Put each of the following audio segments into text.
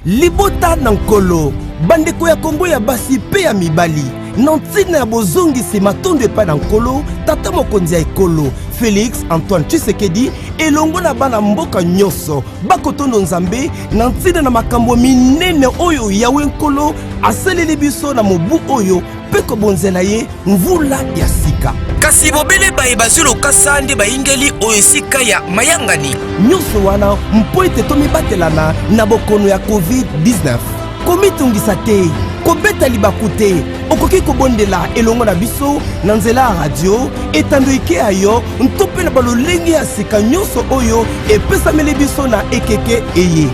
libota na nkolo bandeko ya Kongo ya basi pe ya mibali na ntina ya bozongisi matondo epai na nkolo tata mokonzi ya ekolo Félix Antoine Tshisekedi elongo na bana mboka nyonso bakotondo nzambe na ntina na makambo minene oyo yawe nkolo asaleli biso na mobu oyo pe kobonzela ye mvula ya sika. Kasi bobele bayeba zolo kasande bayingeli oyo sika ya mayangani nyonso wana mpo ete tomibatelana na bokono ya COVID-19 komitungisa te kobeta libaku te okoki kobondela elongo na biso na nzela ya radio etando ike ayo ntope na balolenge ya sika nyonso oyo epesameli biso na ekeke eye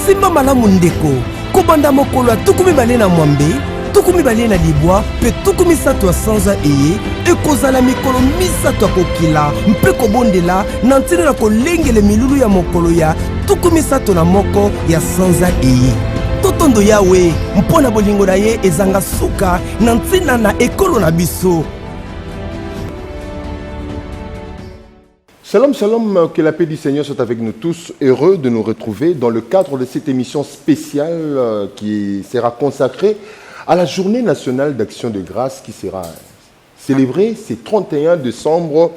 simba malamu ndeko kobanda mokolo ya tukumi bale na mwambe tukumi bale na libwa pe tukumi sato ya sanza eye ekozala mikolo misato ya kokila mpe kobondela na ntina na kolengele milulu ya mokolo ya tukumi sato na moko ya sanza eye totondo yawe mpona bolingo na ye ezanga suka na ntina na ekolo na biso. Shalom, shalom, que la paix du Seigneur soit avec nous tous. Heureux de nous retrouver dans le cadre de cette émission spéciale qui sera consacrée à la journée nationale d'action de grâce qui sera célébrée ce 31 décembre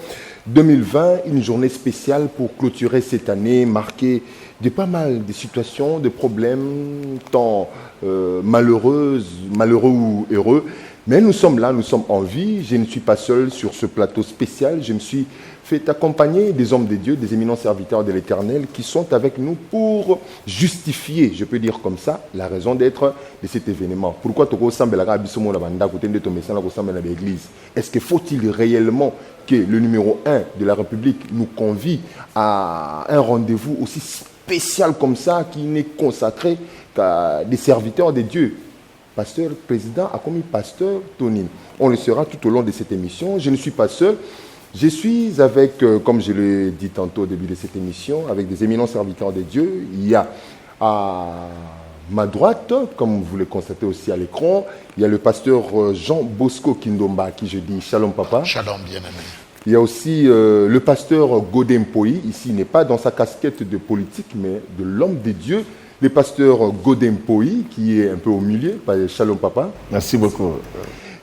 2020, une journée spéciale pour clôturer cette année marquée de pas mal de situations, de problèmes, tant malheureux ou heureux. Mais nous sommes là, nous sommes en vie. Je ne suis pas seul sur ce plateau spécial. Je me suis fait accompagner des hommes de Dieu, des éminents serviteurs de l'Éternel qui sont avec nous pour justifier, je peux dire comme ça, la raison d'être de cet événement. Pourquoi est-ce que faut-il réellement que le numéro 1 de la République nous convie à un rendez-vous aussi spécial comme ça qui n'est consacré qu'à des serviteurs de Dieu? Pasteur, président, a commis pasteur Tonine. On le sera tout au long de cette émission. Je ne suis pas seul. Je suis avec, comme je l'ai dit tantôt au début de cette émission, avec des éminents serviteurs de Dieu. Il y a à ma droite, comme vous le constatez aussi à l'écran, il y a le pasteur Jean Bosco Kindomba, à qui je dis Shalom Papa. Shalom bien-aimé. Il y a aussi le pasteur Godem Poi. Ici, il n'est pas dans sa casquette de politique, mais de l'homme de Dieu. Le pasteur Godem Poi, qui est un peu au milieu. Shalom Papa. Merci beaucoup.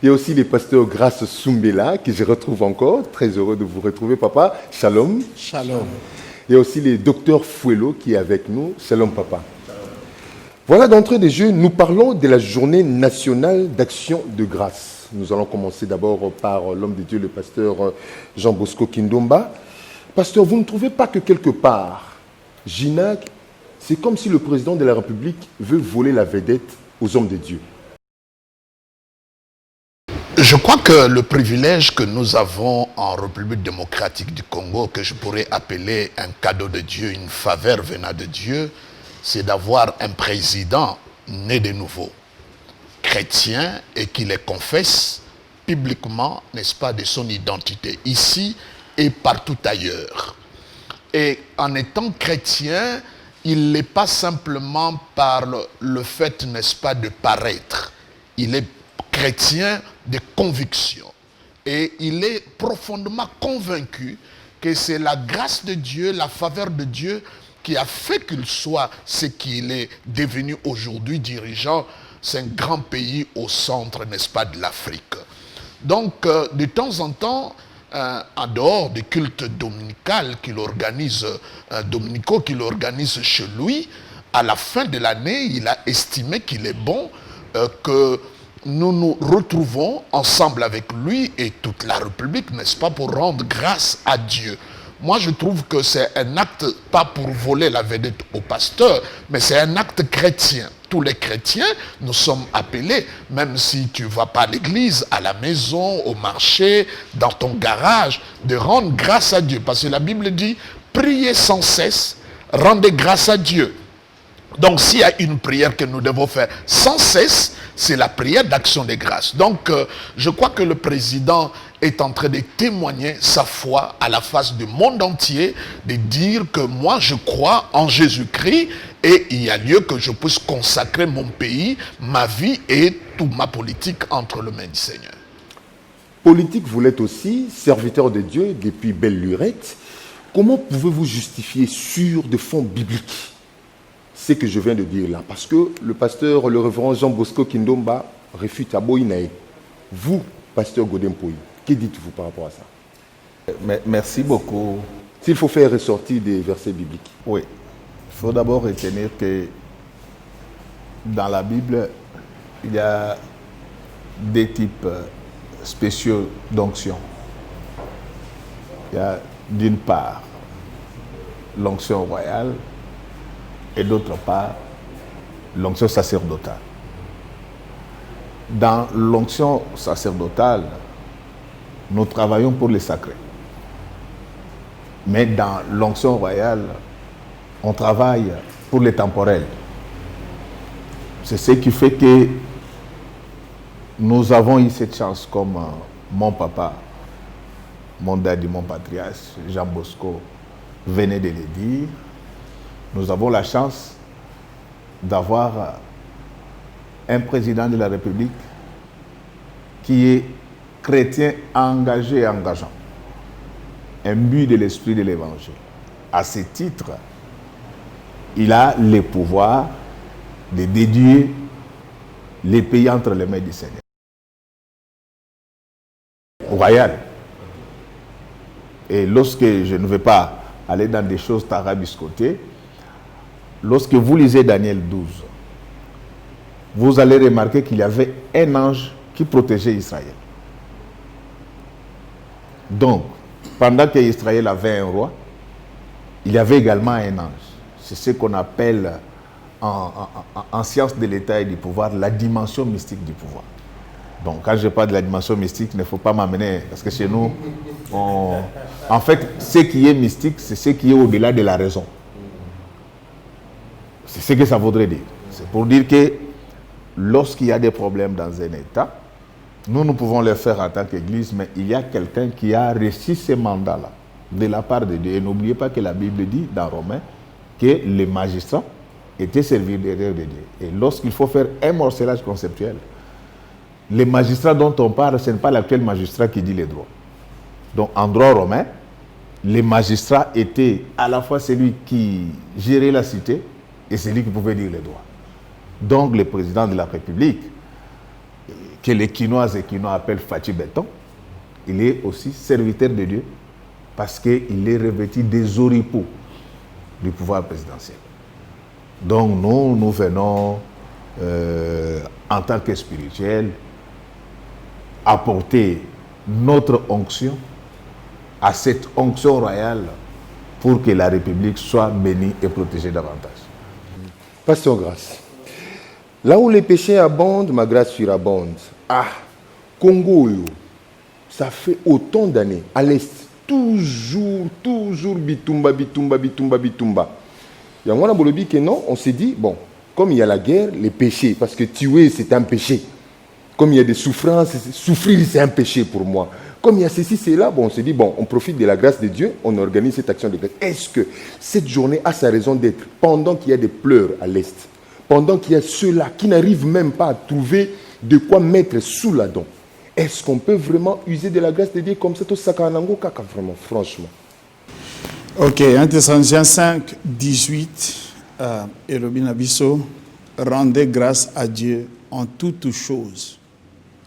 Il y a aussi le pasteur Grace Sumbela, que je retrouve encore. Très heureux de vous retrouver, Papa. Shalom. Shalom. Il y a aussi le docteur Fouello qui est avec nous. Shalom, Papa. Shalom. Voilà, d'entrée des jeux, nous parlons de la journée nationale d'action de grâce. Nous allons commencer d'abord par l'homme de Dieu, le pasteur Jean Bosco Kindomba. Pasteur, vous ne trouvez pas que quelque part, Ginac, c'est comme si le président de la République veut voler la vedette aux hommes de Dieu? Je crois que le privilège que nous avons en République démocratique du Congo, que je pourrais appeler un cadeau de Dieu, une faveur venant de Dieu, c'est d'avoir un président né de nouveau, chrétien, et qui les confesse publiquement, n'est-ce pas, de son identité, ici et partout ailleurs. Et en étant chrétien, il n'est pas simplement par le fait, n'est-ce pas, de paraître. Il est chrétien de conviction. Et il est profondément convaincu que c'est la grâce de Dieu, la faveur de Dieu qui a fait qu'il soit ce qu'il est devenu aujourd'hui, dirigeant c'est un grand pays au centre, n'est-ce pas, de l'Afrique. Donc, de temps en temps, en dehors des cultes dominicaux qu'il organise, dominicaux qu'il organise chez lui, à la fin de l'année, il a estimé qu'il est bon que nous nous retrouvons ensemble avec lui et toute la République, n'est-ce pas, pour rendre grâce à Dieu. Moi, je trouve que c'est un acte, pas pour voler la vedette au pasteur, mais c'est un acte chrétien. Tous les chrétiens, nous sommes appelés, même si tu ne vas pas à l'église, à la maison, au marché, dans ton garage, de rendre grâce à Dieu. Parce que la Bible dit, priez sans cesse, rendez grâce à Dieu. Donc, s'il y a une prière que nous devons faire sans cesse, c'est la prière d'action de grâce. Donc, je crois que le président est en train de témoigner sa foi à la face du monde entier, de dire que moi, je crois en Jésus-Christ et il y a lieu que je puisse consacrer mon pays, ma vie et toute ma politique entre les mains du Seigneur. Politique, vous l'êtes aussi, serviteur de Dieu depuis belle lurette. Comment pouvez-vous justifier sur des fonds bibliques ce que je viens de dire là. Parce que le pasteur, le révérend Jean Bosco Kindomba, réfute à Boïnaï. Vous, pasteur Godempoui, que dites-vous par rapport à ça? Merci beaucoup. S'il faut faire ressortir des versets bibliques. Oui. Il faut d'abord retenir que dans la Bible, il y a des types spéciaux d'onction. Il y a d'une part l'onction royale et d'autre part l'onction sacerdotale. Dans l'onction sacerdotale, nous travaillons pour les sacrés. Mais dans l'onction royale, on travaille pour les temporels. C'est ce qui fait que nous avons eu cette chance, comme mon papa, mon daddy, mon patriarche, Jean Bosco, venait de le dire. Nous avons la chance d'avoir un président de la République qui est chrétien engagé et engageant, imbu de l'esprit de l'Évangile. À ce titre, il a le pouvoir de dédier les pays entre les mains du Seigneur. Royal. Et lorsque je ne vais pas aller dans des choses tarabiscotées, lorsque vous lisez Daniel 12, vous allez remarquer qu'il y avait un ange qui protégeait Israël. Donc, pendant qu'Israël avait un roi, il y avait également un ange. C'est ce qu'on appelle en science de l'état et du pouvoir la dimension mystique du pouvoir. Donc, quand je parle de la dimension mystique, il ne faut pas m'amener, parce que chez nous, en fait, ce qui est mystique, c'est ce qui est au-delà de la raison. C'est ce que ça voudrait dire. C'est pour dire que lorsqu'il y a des problèmes dans un État, nous pouvons le faire en tant qu'Église, mais il y a quelqu'un qui a reçu ce mandat-là de la part de Dieu. Et n'oubliez pas que la Bible dit dans Romains que les magistrats étaient serviteurs de Dieu. Et lorsqu'il faut faire un morcelage conceptuel, les magistrats dont on parle, ce n'est pas l'actuel magistrat qui dit les droits. Donc en droit romain, les magistrats étaient à la fois celui qui gérait la cité et celui qui pouvait dire les droits. Donc le président de la République, que les Quinoises et Quinois appellent Fachi Béton, il est aussi serviteur de Dieu parce qu'il est revêtu des oripeaux du pouvoir présidentiel. Donc nous venons en tant que spirituels apporter notre onction à cette onction royale pour que la République soit bénie et protégée davantage. Pasteur Grâce, là où les péchés abondent, ma grâce surabonde. Ah, Congo, ça fait autant d'années, à l'Est, toujours bitumba. Il y a un bolobi que non, on s'est dit, bon, comme il y a la guerre, les péchés, parce que tuer c'est un péché. Comme il y a des souffrances, souffrir c'est un péché pour moi. Comme il y a ceci, c'est là, bon, on s'est dit, bon, on profite de la grâce de Dieu, on organise cette action de grâce. Est-ce que cette journée a sa raison d'être pendant qu'il y a des pleurs à l'Est, pendant qu'il y a ceux-là qui n'arrivent même pas à trouver de quoi mettre sous la dent? Est-ce qu'on peut vraiment user de la grâce de Dieu comme ça, tout ça, vraiment, franchement? Ok, 1 Thessaloniciens 5, 18, et Robin Abisso, rendez grâce à Dieu en toutes choses.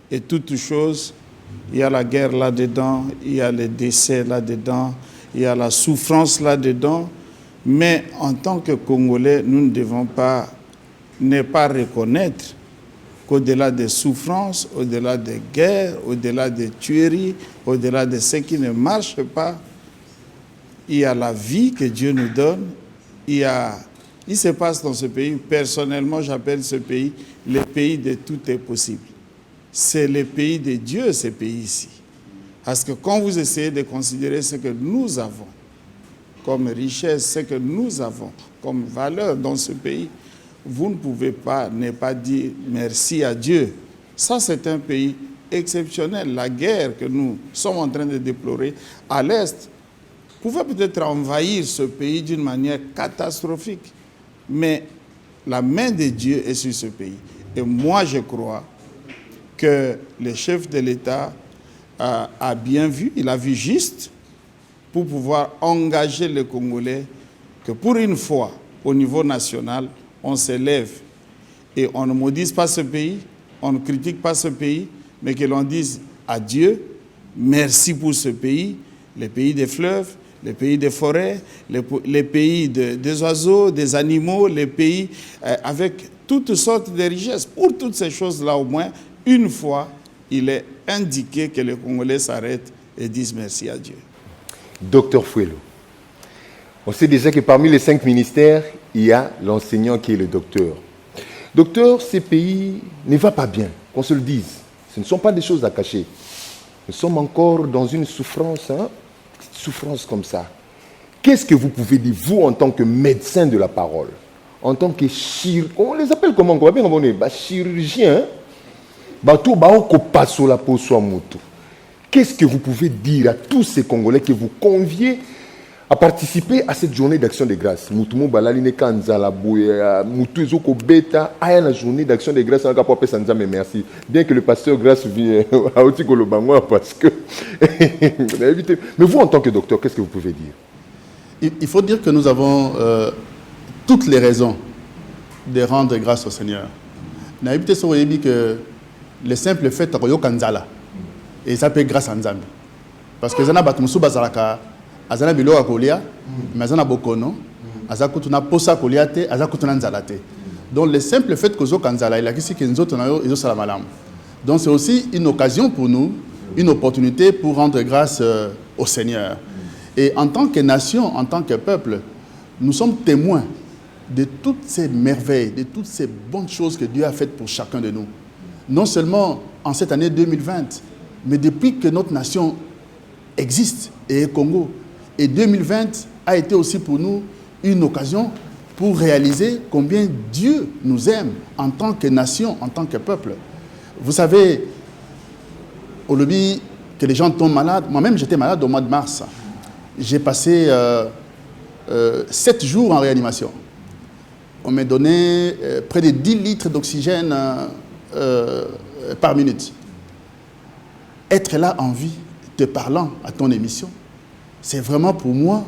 Et toutes choses, il y a la guerre là-dedans, il y a les décès là-dedans, il y a la souffrance là-dedans. Mais en tant que Congolais, nous ne devons pas ne pas reconnaître qu'au-delà des souffrances, au-delà des guerres, au-delà des tueries, au-delà de ce qui ne marche pas, il y a la vie que Dieu nous donne. Il se passe dans ce pays, personnellement j'appelle ce pays le pays de tout est possible. C'est le pays de Dieu, ce pays-ci. Parce que quand vous essayez de considérer ce que nous avons comme richesse, ce que nous avons comme valeur dans ce pays, vous ne pouvez pas ne pas dire merci à Dieu. Ça, c'est un pays exceptionnel. La guerre que nous sommes en train de déplorer à l'Est pouvait peut-être envahir ce pays d'une manière catastrophique. Mais la main de Dieu est sur ce pays. Et moi, je crois que le chef de l'État a bien vu, il a vu juste pour pouvoir engager les Congolais que pour une fois, au niveau national, on s'élève et on ne maudisse pas ce pays, on ne critique pas ce pays, mais que l'on dise à Dieu, merci pour ce pays, les pays des fleuves, les pays des forêts, les pays des oiseaux, des animaux, les pays avec toutes sortes de richesses. Pour toutes ces choses-là, au moins, une fois, il est indiqué que les Congolais s'arrêtent et disent merci à Dieu. Docteur Fouello, on sait déjà que parmi les 5 ministères, il y a l'enseignant qui est le docteur. Docteur, ces pays ne vont pas bien, qu'on se le dise. Ce ne sont pas des choses à cacher. Nous sommes encore dans une souffrance, souffrance comme ça. Qu'est-ce que vous pouvez dire, vous, en tant que médecin de la parole, en tant que chirurgien, on les appelle comment? On va bien chirurgien, qu'est-ce que vous pouvez dire à tous ces Congolais que vous conviez à participer à cette journée d'action de grâce? Journée d'action de grâce, merci. Bien que le pasteur Grâce vienne à Otikolobangoa parce que... Mais vous, en tant que docteur, qu'est-ce que vous pouvez dire? Il faut dire que nous avons toutes les raisons de rendre grâce au Seigneur. Nous avons dit que le simple fait de Kanzala, et ça peut être grâce à Nzambi. Parce que Zana Batumusu Bazalaka, Azana Bilo Akolia, Mazana Bokono, Azakutuna Posa Koliate, Azakutuna Nzalate. Donc le simple fait que Zo Kanzala, il a dit que nous autres Salamalam. Donc c'est aussi une occasion pour nous, une opportunité pour rendre grâce au Seigneur. Et en tant que nation, en tant que peuple, nous sommes témoins de toutes ces merveilles, de toutes ces bonnes choses que Dieu a faites pour chacun de nous. Non seulement en cette année 2020, mais depuis que notre nation existe et est Congo. Et 2020 a été aussi pour nous une occasion pour réaliser combien Dieu nous aime en tant que nation, en tant que peuple. Vous savez, au lobby, que les gens tombent malades. Moi-même, j'étais malade au mois de mars. J'ai passé 7 jours en réanimation. On m'a donné près de 10 litres d'oxygène par minute. Être là en vie, te parlant à ton émission, c'est vraiment pour moi,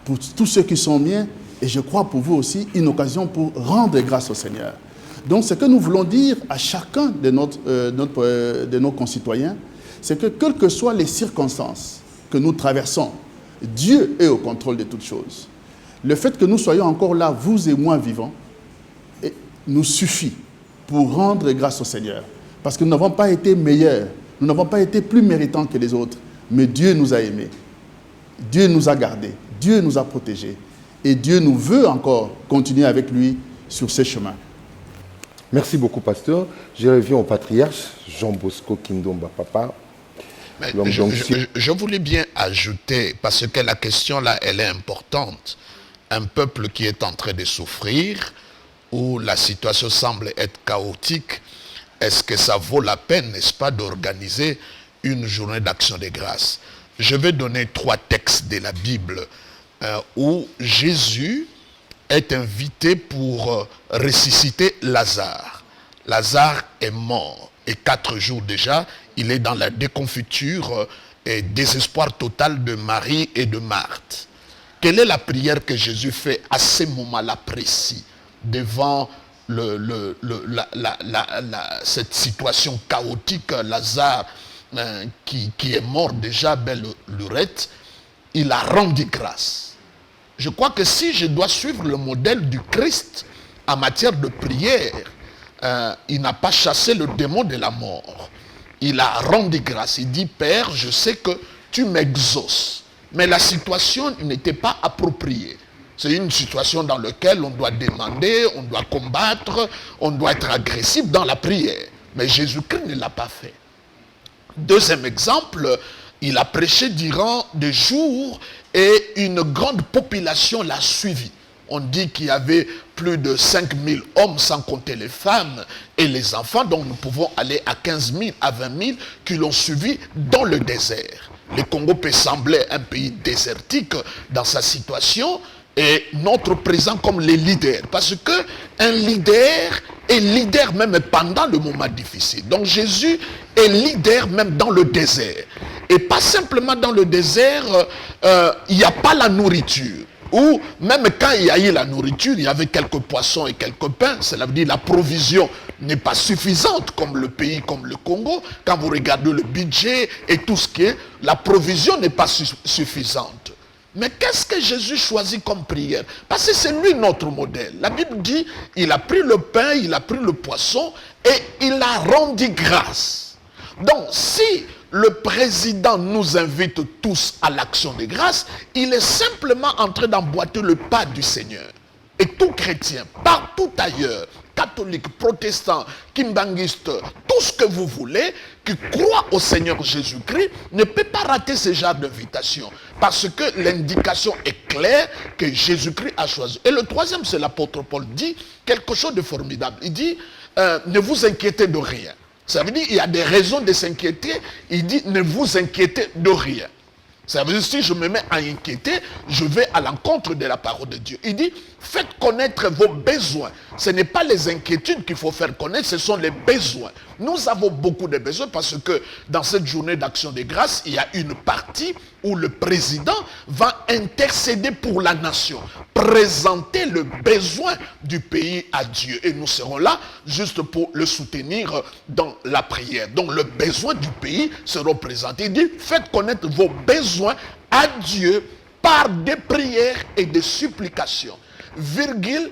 pour tous ceux qui sont bien, et je crois pour vous aussi, une occasion pour rendre grâce au Seigneur. Donc ce que nous voulons dire à chacun de nos concitoyens, c'est que quelles que soient les circonstances que nous traversons, Dieu est au contrôle de toutes choses. Le fait que nous soyons encore là, vous et moi vivants, nous suffit pour rendre grâce au Seigneur. Parce que nous n'avons pas été meilleurs, nous n'avons pas été plus méritants que les autres, mais Dieu nous a aimés, Dieu nous a gardés, Dieu nous a protégés, et Dieu nous veut encore continuer avec lui sur ces chemins. Merci beaucoup, pasteur. Je reviens au patriarche, Jean Bosco Kindomba Papa. Je voulais bien ajouter, parce que la question là, elle est importante. Un peuple qui est en train de souffrir, où la situation semble être chaotique, est-ce que ça vaut la peine, n'est-ce pas, d'organiser une journée d'action de grâce? Je vais donner 3 textes de la Bible où Jésus est invité pour ressusciter Lazare. Lazare est mort et 4 jours déjà, il est dans la déconfiture et désespoir total de Marie et de Marthe. Quelle est la prière que Jésus fait à ce moment-là précis, devant cette situation chaotique? Lazare, qui est mort déjà, belle lurette, il a rendu grâce. Je crois que si je dois suivre le modèle du Christ en matière de prière, il n'a pas chassé le démon de la mort. Il a rendu grâce. Il dit, Père, je sais que tu m'exauces. Mais la situation n'était pas appropriée. C'est une situation dans laquelle on doit demander, on doit combattre, on doit être agressif dans la prière. Mais Jésus-Christ ne l'a pas fait. Deuxième exemple, il a prêché durant des jours et une grande population l'a suivi. On dit qu'il y avait plus de 5000 hommes, sans compter les femmes et les enfants. Donc nous pouvons aller à 15 000, à 20 000 qui l'ont suivi dans le désert. Le Congo peut sembler un pays désertique dans sa situation et notre présent comme les leaders. Parce qu'un leader est leader même pendant le moment difficile. Donc Jésus est leader même dans le désert. Et pas simplement dans le désert, il n'y a pas la nourriture. Ou même quand il y a eu la nourriture, il y avait quelques poissons et quelques pains, cela veut dire la provision n'est pas suffisante comme le pays, comme le Congo. Quand vous regardez le budget et tout ce qui est, la provision n'est pas suffisante. Mais qu'est-ce que Jésus choisit comme prière? Parce que c'est lui notre modèle. La Bible dit, il a pris le pain, il a pris le poisson et il a rendu grâce. Donc si le président nous invite tous à l'action de grâce, il est simplement en train d'emboîter le pas du Seigneur. Et tout chrétien, partout ailleurs, catholique, protestant, kimbanguiste, tout ce que vous voulez, qui croit au Seigneur Jésus-Christ, ne peut pas rater ce genre d'invitation. Parce que l'indication est claire que Jésus-Christ a choisi. Et le troisième, c'est l'apôtre Paul dit quelque chose de formidable. Il dit, ne vous inquiétez de rien. Ça veut dire qu'il y a des raisons de s'inquiéter. Il dit, ne vous inquiétez de rien. Ça veut dire, si je me mets à inquiéter, je vais à l'encontre de la parole de Dieu. Il dit, faites connaître vos besoins. Ce n'est pas les inquiétudes qu'il faut faire connaître, ce sont les besoins. Nous avons beaucoup de besoins parce que dans cette journée d'action de grâce, il y a une partie où le président va intercéder pour la nation, présenter le besoin du pays à Dieu. Et nous serons là juste pour le soutenir dans la prière. Donc le besoin du pays sera présenté. Il dit, faites connaître vos besoins à Dieu par des prières et des supplications. Virgule,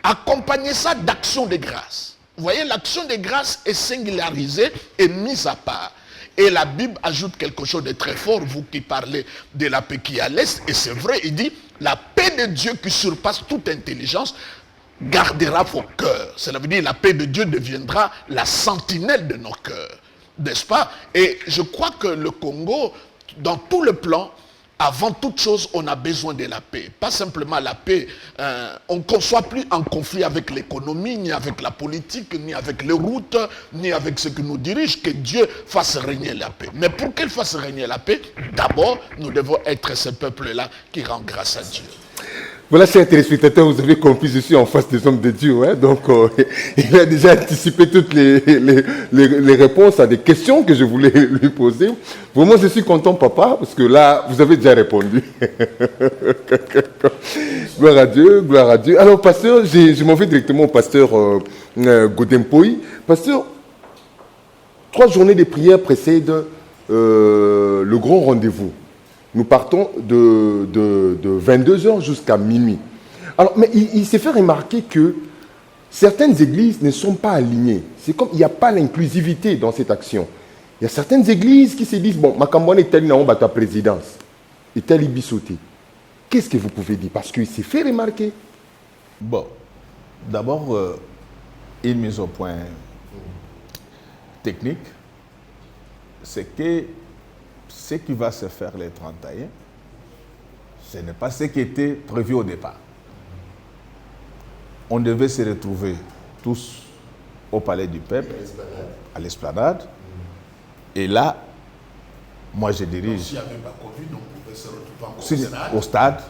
accompagnez ça d'action de grâce. Vous voyez, l'action de grâce est singularisée et mise à part. Et la Bible ajoute quelque chose de très fort, vous qui parlez de la paix qui est à l'Est, et c'est vrai, il dit, la paix de Dieu qui surpasse toute intelligence gardera vos cœurs. Cela veut dire, la paix de Dieu deviendra la sentinelle de nos cœurs, n'est-ce pas? Et je crois que le Congo, dans tout le plan, avant toute chose, on a besoin de la paix. Pas simplement la paix. On ne soit plus en conflit avec l'économie, ni avec la politique, ni avec les routes, ni avec ce qui nous dirige. Que Dieu fasse régner la paix. Mais pour qu'il fasse régner la paix, d'abord, nous devons être ce peuple-là qui rend grâce à Dieu. Voilà, chers téléspectateurs, vous avez compris, je suis en face des hommes de Dieu. Hein, donc, il a déjà anticipé toutes les réponses à des questions que je voulais lui poser. Vraiment, je suis content, papa, parce que là, vous avez déjà répondu. Gloire à Dieu, gloire à Dieu. Alors, pasteur, je m'en vais directement au pasteur Godempoy. Pasteur, 3 journées de prière précèdent le grand rendez-vous. Nous partons de 22h jusqu'à minuit. Alors, mais il s'est fait remarquer que certaines églises ne sont pas alignées. C'est comme il n'y a pas l'inclusivité dans cette action. Il y a certaines églises qui se disent, bon, Makambouane est allé dans ta présidence, est allé bisauter. Qu'est-ce que vous pouvez dire? Parce qu'il s'est fait remarquer. Bon, d'abord, une mise au point technique, c'est que ce qui va se faire les 31, ce n'est pas ce qui était prévu au départ. On devait se retrouver tous au palais du peuple, à l'esplanade. Et là, moi je dirige. S'il n'y avait pas Covid, on pouvait se retrouver au stade.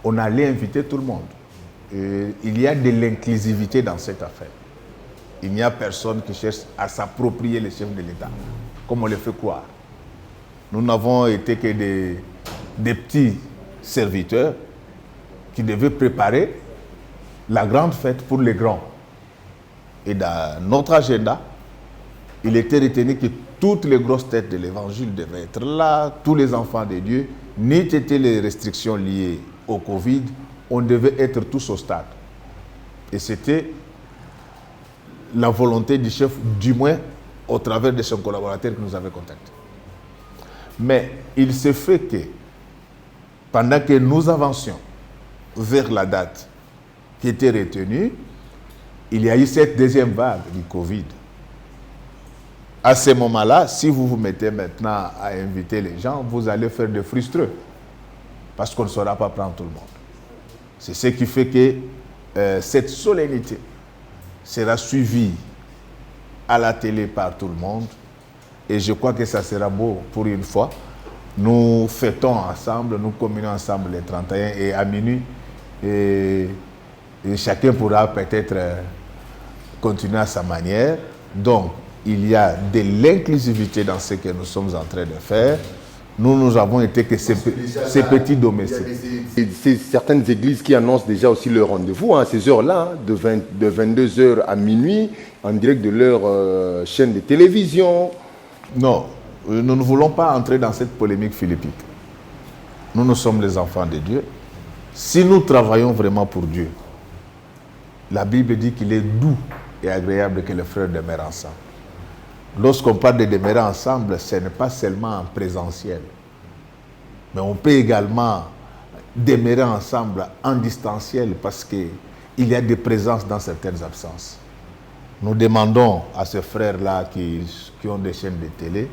On allait inviter tout le monde. Et il y a de l'inclusivité dans cette affaire. Il n'y a personne qui cherche à s'approprier les chefs de l'État, comme on le fait croire. Nous n'avons été que des petits serviteurs qui devaient préparer la grande fête pour les grands. Et dans notre agenda, il était retenu que toutes les grosses têtes de l'évangile devaient être là, tous les enfants de Dieu, n'aient été les restrictions liées au Covid, on devait être tous au stade. Et c'était la volonté du chef, du moins au travers de son collaborateur qui nous avait contactés. Mais il se fait que, pendant que nous avancions vers la date qui était retenue, il y a eu cette deuxième vague du Covid. À ce moment-là, si vous vous mettez maintenant à inviter les gens, vous allez faire des frustreux. Parce qu'on ne saura pas prendre tout le monde. C'est ce qui fait que cette solennité sera suivie à la télé par tout le monde. Et je crois que ça sera beau pour une fois. Nous fêtons ensemble, nous communions ensemble les 31 et à minuit. Et chacun pourra peut-être continuer à sa manière. Donc, il y a de l'inclusivité dans ce que nous sommes en train de faire. Nous avons été que ces petits domestiques. certaines églises qui annoncent déjà aussi leur rendez-vous à ces heures-là, de 22h à minuit, en direct de leur chaîne de télévision. Non, nous ne voulons pas entrer dans cette polémique philippique. Nous sommes les enfants de Dieu. Si nous travaillons vraiment pour Dieu, la Bible dit qu'il est doux et agréable que les frères demeurent ensemble. Lorsqu'on parle de demeurer ensemble, ce n'est pas seulement en présentiel. Mais on peut également demeurer ensemble en distanciel parce qu'il y a des présences dans certaines absences. Nous demandons à ces frères-là qui ont des chaînes de télé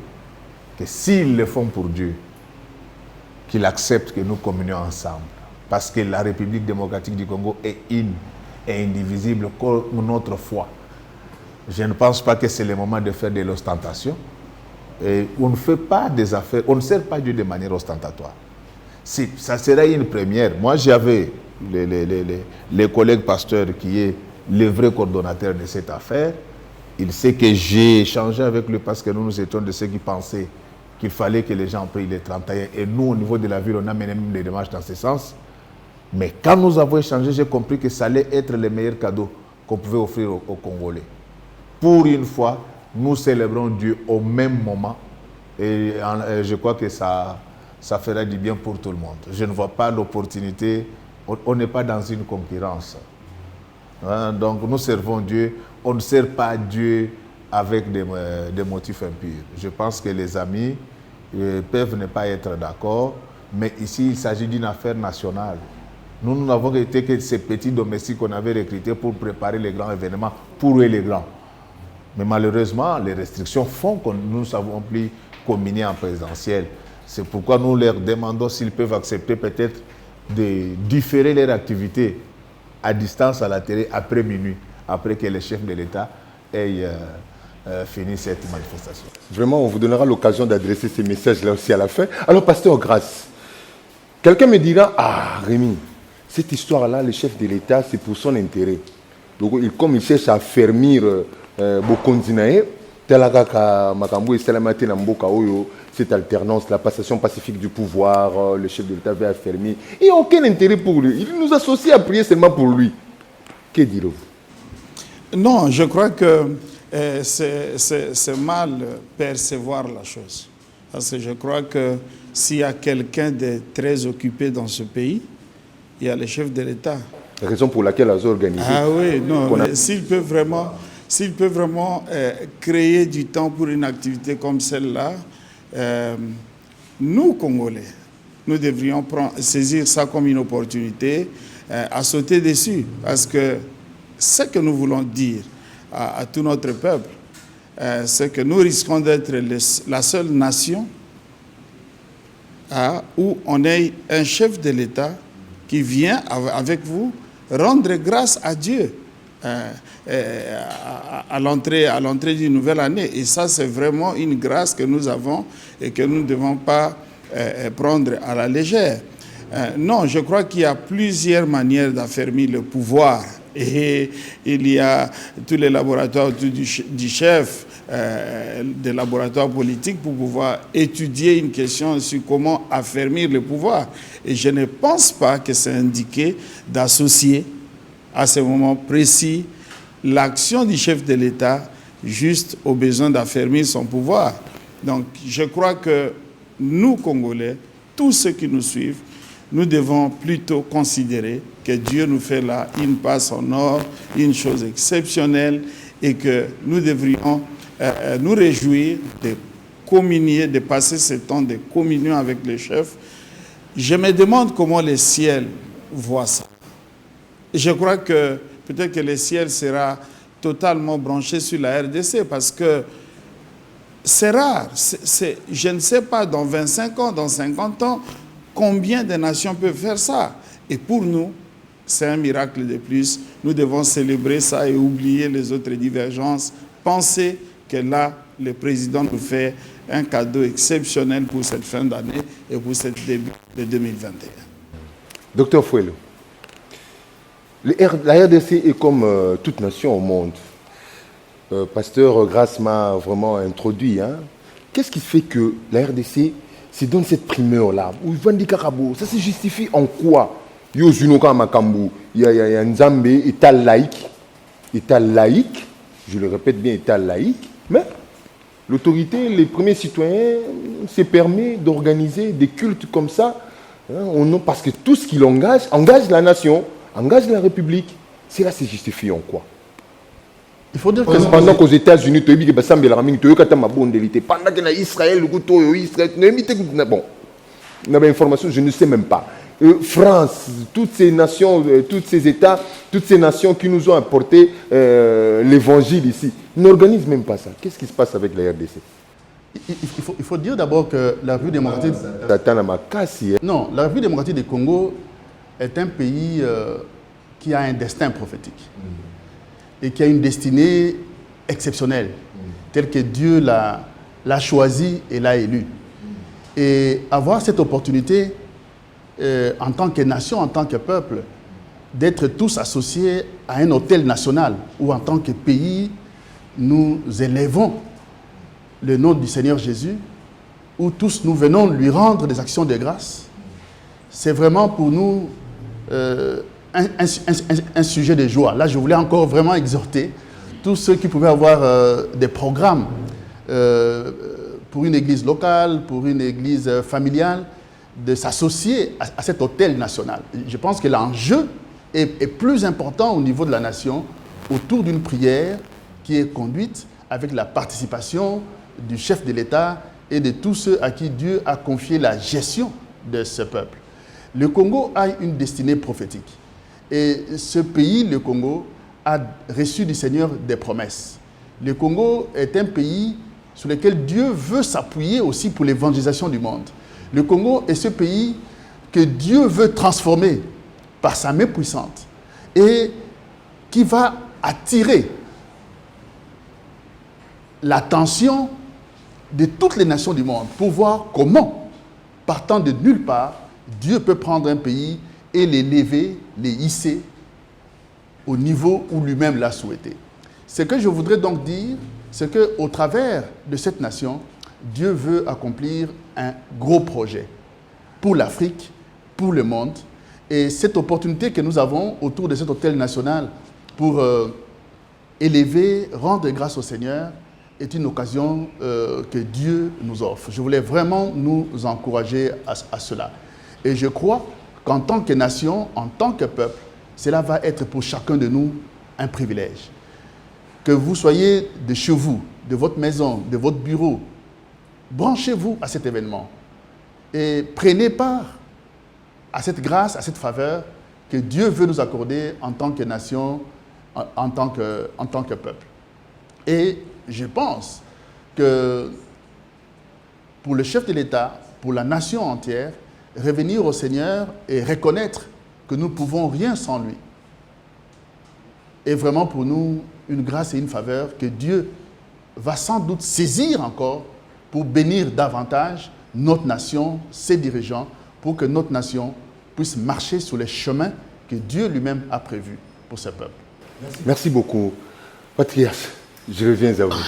que s'ils le font pour Dieu, qu'ils acceptent que nous communions ensemble. Parce que la République démocratique du Congo est une et indivisible comme notre foi. Je ne pense pas que c'est le moment de faire de l'ostentation. Et on ne fait pas des affaires, on ne sert pas Dieu de manière ostentatoire. Si, ça serait une première. Moi, j'avais les collègues pasteurs qui est le vrai coordonnateur de cette affaire. Il sait que j'ai échangé avec lui parce que nous étions de ceux qui pensaient qu'il fallait que les gens prient les 31. Et nous, au niveau de la ville, on a mené même des démarches dans ce sens. Mais quand nous avons échangé, j'ai compris que ça allait être le meilleur cadeau qu'on pouvait offrir aux Congolais. Pour une fois, nous célébrons Dieu au même moment. Et je crois que ça fera du bien pour tout le monde. Je ne vois pas l'opportunité. On n'est pas dans une concurrence. Hein? Donc nous servons Dieu. On ne sert pas Dieu avec des motifs impurs. Je pense que les amis peuvent ne pas être d'accord. Mais ici, il s'agit d'une affaire nationale. Nous n'avons été que ces petits domestiques qu'on avait recrutés pour préparer les grands événements, pour eux les grands. Mais malheureusement, les restrictions font que nous ne savons plus communier en présentiel. C'est pourquoi nous leur demandons s'ils peuvent accepter peut-être de différer leur activité à distance à la télé après minuit, après que le chef de l'État ait fini cette manifestation. Vraiment, on vous donnera l'occasion d'adresser ces messages-là aussi à la fin. Alors, pasteur Grace, quelqu'un me dira, ah Rémi, cette histoire-là, le chef de l'État, c'est pour son intérêt. Donc, comme il cherche à affermir Bokondinae, cette alternance, la passation pacifique du pouvoir, le chef de l'État veut affermir. Il n'y a aucun intérêt pour lui. Il nous associe à prier seulement pour lui. Que direz-vous? Non, je crois que c'est mal percevoir la chose. Parce que je crois que s'il y a quelqu'un de très occupé dans ce pays, il y a le chef de l'État. La raison pour laquelle elle a organisé. Ah oui, non, s'il peut vraiment créer du temps pour une activité comme celle-là, nous, Congolais, nous devrions saisir ça comme une opportunité à sauter dessus. Parce que ce que nous voulons dire à tout notre peuple, c'est que nous risquons d'être la seule nation où on ait un chef de l'État qui vient avec vous rendre grâce à Dieu à l'entrée d'une nouvelle année. Et ça, c'est vraiment une grâce que nous avons et que nous ne devons pas prendre à la légère. Non, je crois qu'il y a plusieurs manières d'affermir le pouvoir. Et il y a tous les laboratoires autour du chef, des laboratoires politiques pour pouvoir étudier une question sur comment affermir le pouvoir. Et je ne pense pas que c'est indiqué d'associer à ce moment précis l'action du chef de l'État juste au besoin d'affermir son pouvoir. Donc je crois que nous, Congolais, tous ceux qui nous suivent, nous devons plutôt considérer que Dieu nous fait là une passe en or, une chose exceptionnelle, et que nous devrions nous réjouir de communier, de passer ce temps de communion avec le chef. Je me demande comment le ciel voit ça. Je crois que peut-être que le ciel sera totalement branché sur la RDC parce que c'est rare. Je ne sais pas, dans 25 ans, dans 50 ans, combien de nations peuvent faire ça. Et pour nous, c'est un miracle de plus. Nous devons célébrer ça et oublier les autres divergences. Penser que là, le président nous fait un cadeau exceptionnel pour cette fin d'année et pour ce début de 2021. Docteur Fouello, la RDC est comme toute nation au monde. Pasteur Grace m'a vraiment introduit. Hein. Qu'est-ce qui fait que la RDC se donne cette primeur-là? Ça se justifie en quoi? Yo Zunoka Makambu, il y a Nzambe, État laïque, je le répète bien, État laïque, mais l'autorité, les premiers citoyens, se permet d'organiser des cultes comme ça, hein, parce que tout ce qu'il engage la nation, engage la République. Cela se justifie en quoi? Il faut dire que pendant qu'aux États-Unis, tu as dit que pendant que Israël, bon, on a une information, je ne sais même pas. France, toutes ces nations, tous ces États, toutes ces nations qui nous ont apporté l'évangile ici, n'organisent même pas ça. Qu'est-ce qui se passe avec la RDC? Il faut dire d'abord que la République démocratique... Non, la République démocratique du Congo est un pays qui a un destin prophétique et qui a une destinée exceptionnelle, telle que Dieu l'a choisi et l'a élu. Et avoir cette opportunité, en tant que nation, en tant que peuple, d'être tous associés à un autel national, où en tant que pays, nous élèvons le nom du Seigneur Jésus, où tous nous venons lui rendre des actions de grâce, c'est vraiment pour nous un sujet de joie. Là, je voulais encore vraiment exhorter tous ceux qui pouvaient avoir des programmes pour une église locale, pour une église familiale, de s'associer à cet autel national. Je pense que l'enjeu est plus important au niveau de la nation, autour d'une prière qui est conduite avec la participation du chef de l'État et de tous ceux à qui Dieu a confié la gestion de ce peuple. Le Congo a une destinée prophétique. Et ce pays, le Congo, a reçu du Seigneur des promesses. Le Congo est un pays sur lequel Dieu veut s'appuyer aussi pour l'évangélisation du monde. Le Congo est ce pays que Dieu veut transformer par sa main puissante et qui va attirer l'attention de toutes les nations du monde pour voir comment, partant de nulle part, Dieu peut prendre un pays et l'élever, les hisser au niveau où lui-même l'a souhaité. Ce que je voudrais donc dire, c'est qu'au travers de cette nation, Dieu veut accomplir un gros projet pour l'Afrique, pour le monde. Et cette opportunité que nous avons autour de cet hôtel national pour élever, rendre grâce au Seigneur, est une occasion que Dieu nous offre. Je voulais vraiment nous encourager à cela. Et je crois qu'en tant que nation, en tant que peuple, cela va être pour chacun de nous un privilège. Que vous soyez de chez vous, de votre maison, de votre bureau, branchez-vous à cet événement et prenez part à cette grâce, à cette faveur que Dieu veut nous accorder en tant que nation, en tant que peuple. Et je pense que pour le chef de l'État, pour la nation entière, revenir au Seigneur et reconnaître que nous ne pouvons rien sans lui est vraiment pour nous une grâce et une faveur que Dieu va sans doute saisir encore pour bénir davantage notre nation, ses dirigeants, pour que notre nation puisse marcher sur les chemins que Dieu lui-même a prévus pour ce peuple. Merci beaucoup. Patriarche, je reviens à vous.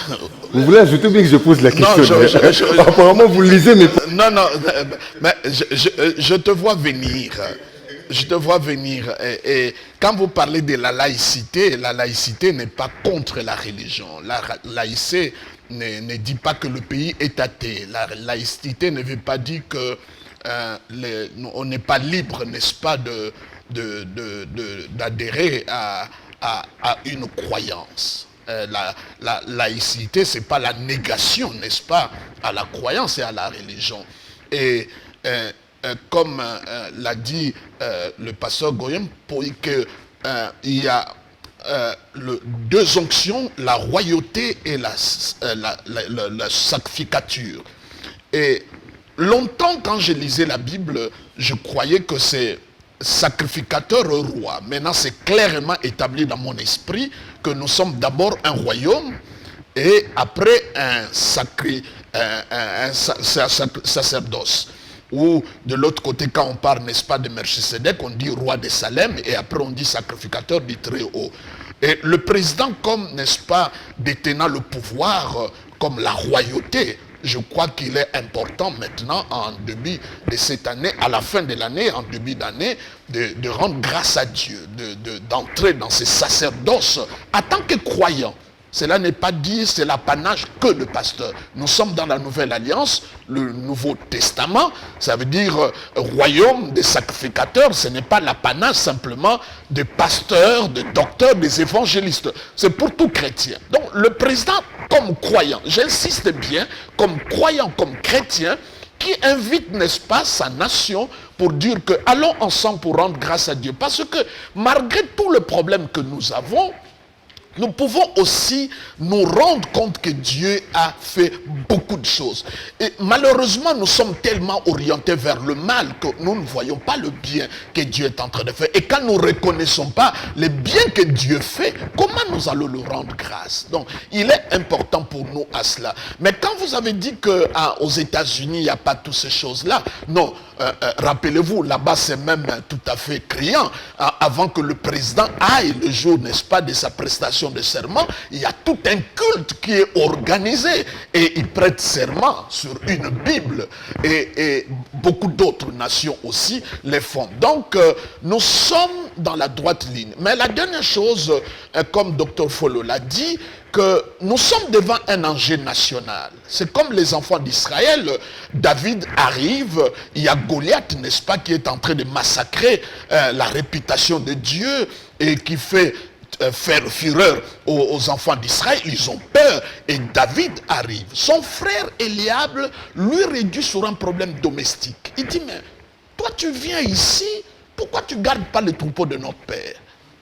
Vous voulez ajouter bien que je pose la question? Non, apparemment, vous lisez mes... Non, mais je te vois venir. Je te vois venir. Et quand vous parlez de la laïcité n'est pas contre la religion. La laïcité ne dit pas que le pays est athée. La laïcité ne veut pas dire que on n'est pas libre, n'est-ce pas, d'adhérer à une croyance. La laïcité, ce n'est pas la négation, n'est-ce pas, à la croyance et à la religion. Et comme l'a dit le pasteur Goyem, il y a deux onctions, la royauté et la sacrificature. Et longtemps, quand je lisais la Bible, je croyais que c'est sacrificateur roi. Maintenant, c'est clairement établi dans mon esprit que nous sommes d'abord un royaume et après un sacerdoce. Ou de l'autre côté, quand on parle, n'est-ce pas, de Melchisédek, on dit roi de Salem et après on dit sacrificateur du Très-Haut. Et le président, comme, n'est-ce pas, détenant le pouvoir, comme la royauté, je crois qu'il est important maintenant, en début de cette année, à la fin de l'année, en début d'année, de rendre grâce à Dieu, d'entrer dans ce sacerdoce en tant que croyant. Cela n'est pas dit, c'est l'apanage que de pasteurs. Nous sommes dans la Nouvelle Alliance, le Nouveau Testament, ça veut dire royaume des sacrificateurs, ce n'est pas l'apanage simplement des pasteurs, des docteurs, des évangélistes. C'est pour tout chrétien. Donc le président, comme croyant, j'insiste bien, comme croyant, comme chrétien, qui invite, n'est-ce pas, sa nation pour dire que allons ensemble pour rendre grâce à Dieu. Parce que malgré tous les problèmes que nous avons, nous pouvons aussi nous rendre compte que Dieu a fait beaucoup de choses. Et malheureusement, nous sommes tellement orientés vers le mal que nous ne voyons pas le bien que Dieu est en train de faire. Et quand nous ne reconnaissons pas le bien que Dieu fait, comment nous allons le rendre grâce? Donc, il est important pour nous à cela. Mais quand vous avez dit qu'aux États-Unis, il n'y a pas toutes ces choses-là, non. Rappelez-vous, là-bas c'est même tout à fait criant. Avant que le président aille le jour, n'est-ce pas, de sa prestation de serment, il y a tout un culte qui est organisé et il prête serment sur une Bible et beaucoup d'autres nations aussi les font. Donc nous sommes dans la droite ligne. Mais la dernière chose, comme Dr Follo l'a dit, que nous sommes devant un enjeu national. C'est comme les enfants d'Israël. David arrive, il y a Goliath, n'est-ce pas, qui est en train de massacrer la réputation de Dieu et qui fait faire fureur aux enfants d'Israël. Ils ont peur et David arrive. Son frère Eliab lui réduit sur un problème domestique. Il dit, mais toi tu viens ici, pourquoi tu ne gardes pas le troupeau de notre père?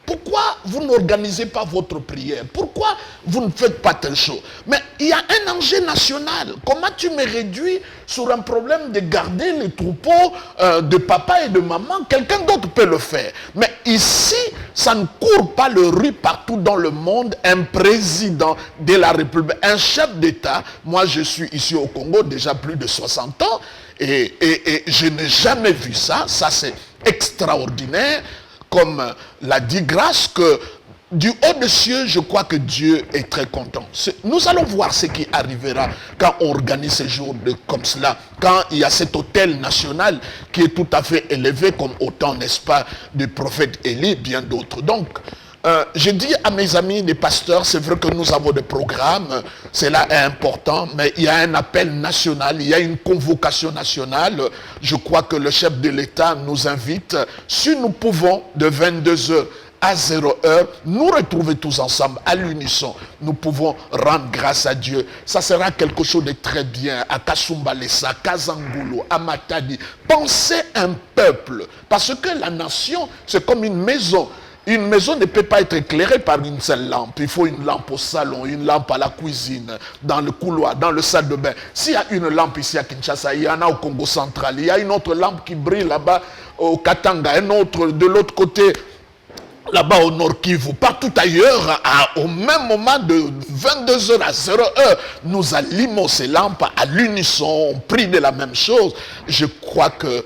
Pourquoi vous n'organisez pas votre prière? Pourquoi vous ne faites pas telle chose? Mais il y a un enjeu national. Comment tu me réduis sur un problème de garder les troupeaux de papa et de maman? Quelqu'un d'autre peut le faire. Mais ici, ça ne court pas le riz partout dans le monde. Un président de la République, un chef d'État, moi je suis ici au Congo déjà plus de 60 ans et je n'ai jamais vu ça. Ça c'est extraordinaire. Comme l'a dit Grâce, que du haut des cieux, je crois que Dieu est très content. Nous allons voir ce qui arrivera quand on organise ces jours comme cela, quand il y a cet autel national qui est tout à fait élevé comme autant, n'est-ce pas, du prophète Élie et bien d'autres. Donc, je dis à mes amis les pasteurs, c'est vrai que nous avons des programmes, cela est important, mais il y a un appel national, il y a une convocation nationale. Je crois que le chef de l'État nous invite, si nous pouvons, de 22h à 0h, nous retrouver tous ensemble à l'unisson. Nous pouvons rendre grâce à Dieu. Ça sera quelque chose de très bien. À Kasumbalesa, Kazangulo, à Matadi. Pensez un peuple. Parce que la nation, c'est comme une maison. Une maison ne peut pas être éclairée par une seule lampe. Il faut une lampe au salon, une lampe à la cuisine, dans le couloir, dans le salle de bain. S'il y a une lampe ici à Kinshasa, il y en a au Congo central. Il y a une autre lampe qui brille là-bas au Katanga, un autre de l'autre côté, là-bas au Nord Kivu. Partout ailleurs, au même moment de 22h à 0h, nous allumons ces lampes à l'unisson, on prie de la même chose. Je crois que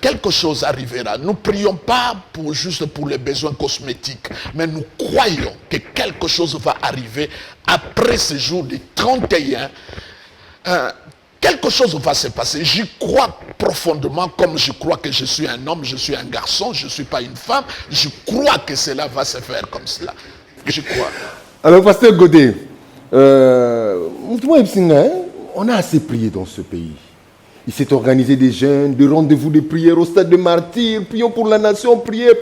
quelque chose arrivera. Nous ne prions pas juste pour les besoins cosmétiques, mais nous croyons que quelque chose va arriver après ce jour du 31. Quelque chose va se passer. J'y crois profondément, comme je crois que je suis un homme, je suis un garçon, je ne suis pas une femme. Je crois que cela va se faire comme cela. Je crois. Alors, pasteur Godet, on a assez prié dans ce pays. Il s'est organisé des jeûnes, des rendez-vous de prière au stade de martyrs. Prions pour la nation, priez.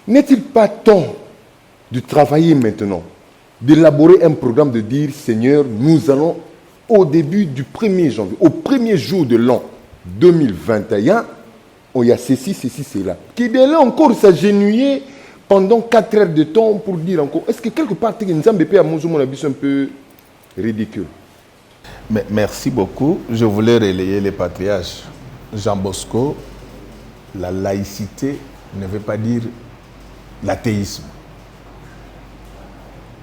N'est-il pas temps de travailler maintenant, d'élaborer un programme, de dire, Seigneur, nous allons au début du 1er janvier, au premier jour de l'an 2021, il y a ceci, cela. Qui de là encore s'agenouiller pendant 4 heures de temps pour dire encore, est-ce que quelque part, nous avons un peu ridicule? Mais merci beaucoup. Je voulais relayer les patriarches. Jean Bosco, la laïcité ne veut pas dire l'athéisme.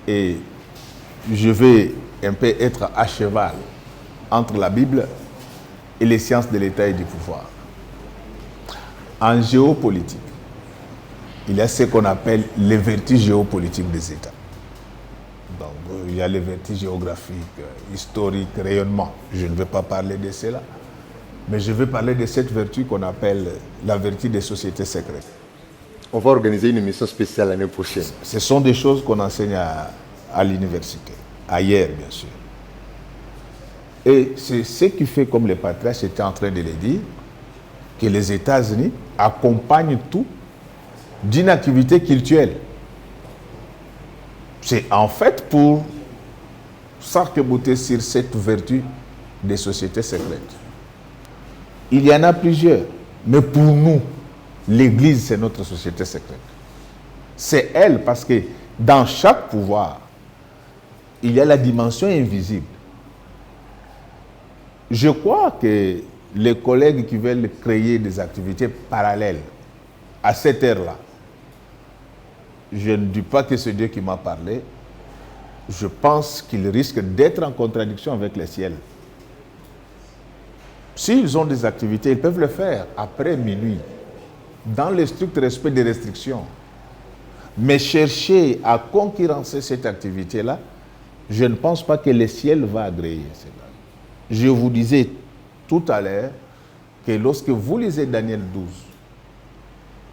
Et je vais un peu être à cheval entre la Bible et les sciences de l'État et du pouvoir. En géopolitique, il y a ce qu'on appelle les vertus géopolitiques des États. Donc, Il y a les vertus géographiques, historiques, rayonnement. Je ne vais pas parler de cela. Mais je vais parler de cette vertu qu'on appelle la vertu des sociétés secrètes. On va organiser une émission spéciale l'année prochaine. Ce sont des choses qu'on enseigne à l'université, ailleurs bien sûr. Et c'est ce qui fait, comme les patriarches étaient en train de le dire, que les États-Unis accompagnent tout d'une activité culturelle. C'est en fait pour s'arc-bouter sur cette vertu des sociétés secrètes. Il y en a plusieurs, mais pour nous, l'Église, c'est notre société secrète. C'est elle parce que dans chaque pouvoir, il y a la dimension invisible. Je crois que les collègues qui veulent créer des activités parallèles à cette ère-là, je ne dis pas que c'est Dieu qui m'a parlé, je pense qu'ils risquent d'être en contradiction avec le ciel. S'ils ont des activités, ils peuvent le faire après minuit, dans le strict respect des restrictions. Mais chercher à concurrencer cette activité-là, je ne pense pas que le ciel va agréer cela. Je vous disais tout à l'heure que lorsque vous lisez Daniel 12,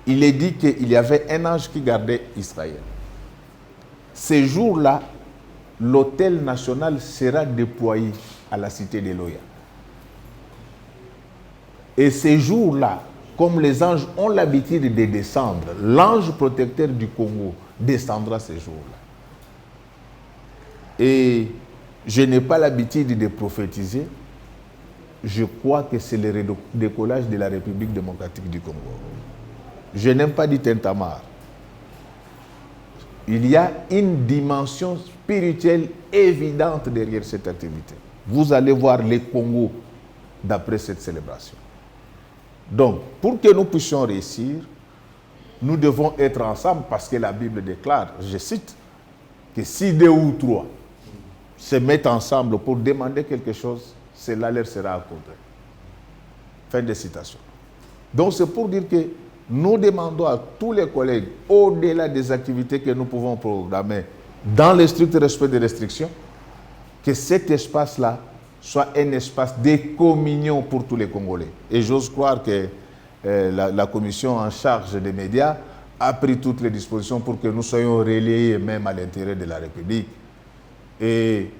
il est dit qu'il y avait un ange qui gardait Israël. Ces jours-là, l'autel national sera déployé à la cité d'Eloya. Et ces jours-là, comme les anges ont l'habitude de descendre, l'ange protecteur du Congo descendra ces jours-là. Et je n'ai pas l'habitude de prophétiser. Je crois que c'est le décollage de la République démocratique du Congo. Je n'aime pas dire tintamarre. Il y a une dimension spirituelle évidente derrière cette activité. Vous allez voir les Congos d'après cette célébration. Donc, pour que nous puissions réussir, nous devons être ensemble parce que la Bible déclare, je cite, que si 2 ou 3 se mettent ensemble pour demander quelque chose, cela leur sera accordé. Fin de citation. Donc, c'est pour dire que nous demandons à tous les collègues, au-delà des activités que nous pouvons programmer, dans le strict respect des restrictions, que cet espace-là soit un espace de communion pour tous les Congolais. Et j'ose croire que la commission en charge des médias a pris toutes les dispositions pour que nous soyons relayés même à l'intérieur de la République. Et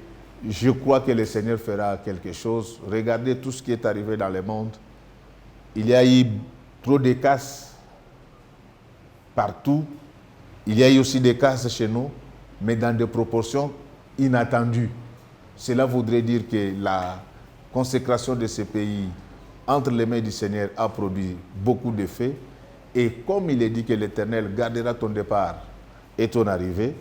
je crois que le Seigneur fera quelque chose. Regardez tout ce qui est arrivé dans le monde. Il y a eu trop de casses partout. Il y a eu aussi des casses chez nous, mais dans des proportions inattendues. Cela voudrait dire que la consécration de ces pays entre les mains du Seigneur a produit beaucoup d'effets. Et comme il est dit que l'Éternel gardera ton départ et ton arrivée,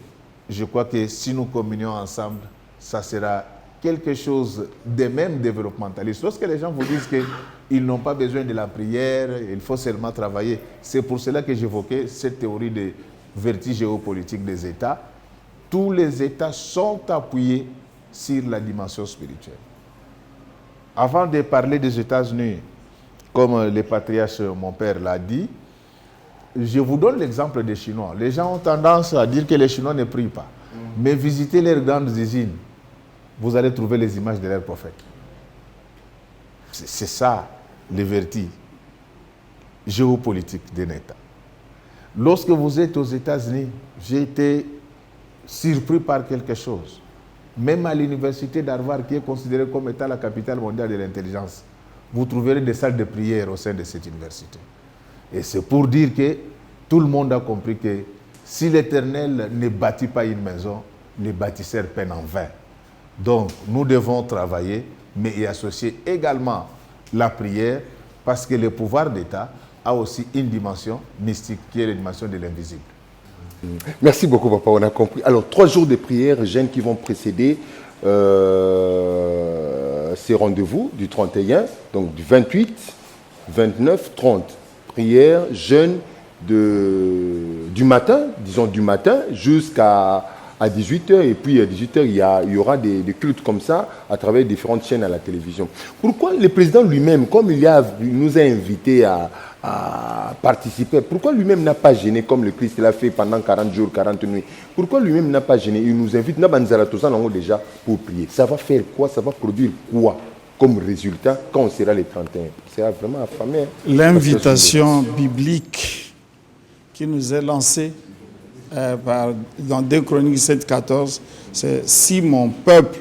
je crois que si nous communions ensemble, ça sera quelque chose de même développementaliste. Lorsque les gens vous disent qu'ils n'ont pas besoin de la prière, il faut seulement travailler, c'est pour cela que j'évoquais cette théorie de vertu géopolitique des États. Tous les États sont appuyés sur la dimension spirituelle. Avant de parler des États-Unis, comme le patriarche, mon père, l'a dit, je vous donne l'exemple des Chinois. Les gens ont tendance à dire que les Chinois ne prient pas. Mais visitez leurs grandes usines, vous allez trouver les images de leurs prophètes. C'est ça, les vertus géopolitiques d'un État. Lorsque vous êtes aux États-Unis, j'ai été surpris par quelque chose. Même à l'université d'Harvard, qui est considérée comme étant la capitale mondiale de l'intelligence, vous trouverez des salles de prière au sein de cette université. Et c'est pour dire que tout le monde a compris que si l'Éternel ne bâtit pas une maison, les bâtisseurs peinent en vain. Donc, nous devons travailler, mais y associer également la prière, parce que le pouvoir d'État a aussi une dimension mystique, qui est la dimension de l'invisible. Merci beaucoup, papa, on a compris. Alors, 3 jours de prière, jeûne qui vont précéder ces rendez-vous du 31, donc du 28, 29, 30. Prière, jeûne du matin, disons du matin, jusqu'à à 18h, et puis à 18h, il y aura des cultes comme ça à travers différentes chaînes à la télévision. Pourquoi le président lui-même, comme il nous a invités à participer, pourquoi lui-même n'a pas gêné comme le Christ l'a fait pendant 40 jours, 40 nuits? Pourquoi lui-même n'a pas gêné? Il nous invite, déjà pour prier. Ça va faire quoi? Ça va produire quoi comme résultat quand on sera les 31? C'est vraiment affamé. Hein? L'invitation biblique qui nous est lancée dans 2 Chroniques 7,14, c'est « Si mon peuple,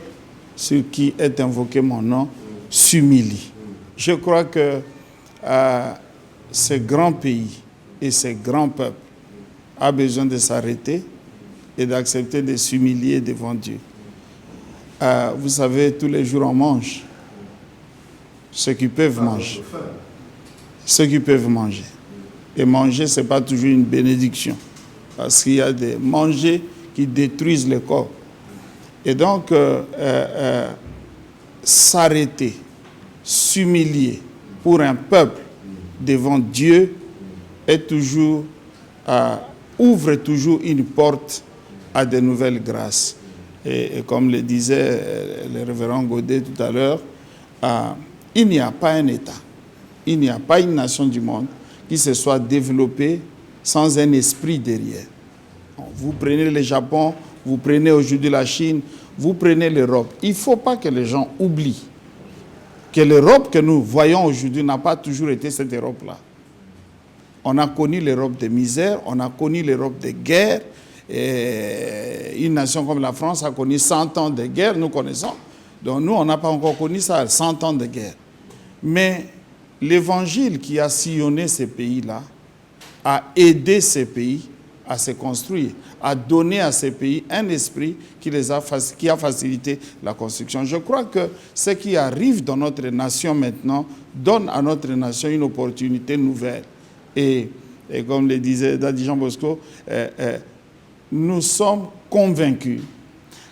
sur qui est invoqué mon nom, s'humilie ». Je crois que ce grand pays et ce grand peuple a besoin de s'arrêter et d'accepter de s'humilier devant Dieu. Vous savez, tous les jours on mange. Ceux qui peuvent manger. Ceux qui peuvent manger. Et manger, ce n'est pas toujours une bénédiction. Parce qu'il y a des manger qui détruisent le corps. Et donc, s'arrêter, s'humilier pour un peuple devant Dieu est toujours, ouvre toujours une porte à de nouvelles grâces. Et comme le disait le révérend Godet tout à l'heure, il n'y a pas un État, il n'y a pas une nation du monde qui se soit développée sans un esprit derrière. Vous prenez le Japon, vous prenez aujourd'hui la Chine, vous prenez l'Europe. Il ne faut pas que les gens oublient que l'Europe que nous voyons aujourd'hui n'a pas toujours été cette Europe-là. On a connu l'Europe de misère, on a connu l'Europe de guerre. Et une nation comme la France a connu 100 ans de guerre, nous connaissons. Donc nous, on n'a pas encore connu ça, 100 ans de guerre. Mais l'évangile qui a sillonné ces pays-là a aidé ces pays à se construire, a donné à ces pays un esprit qui a facilité la construction. Je crois que ce qui arrive dans notre nation maintenant donne à notre nation une opportunité nouvelle. Et comme le disait Daddy Jean Bosco, nous sommes convaincus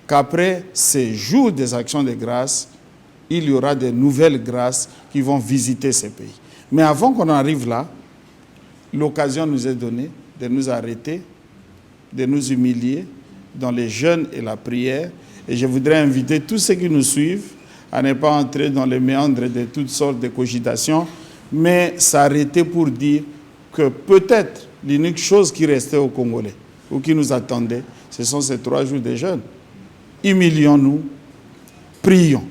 qu'après ces jours des actions de grâce, il y aura de nouvelles grâces qui vont visiter ces pays. Mais avant qu'on arrive là, l'occasion nous est donnée de nous arrêter, de nous humilier dans les jeûnes et la prière. Et je voudrais inviter tous ceux qui nous suivent à ne pas entrer dans les méandres de toutes sortes de cogitations, mais s'arrêter pour dire que peut-être l'unique chose qui restait aux Congolais ou qui nous attendait, ce sont ces 3 jours de jeûne. Humilions-nous, prions.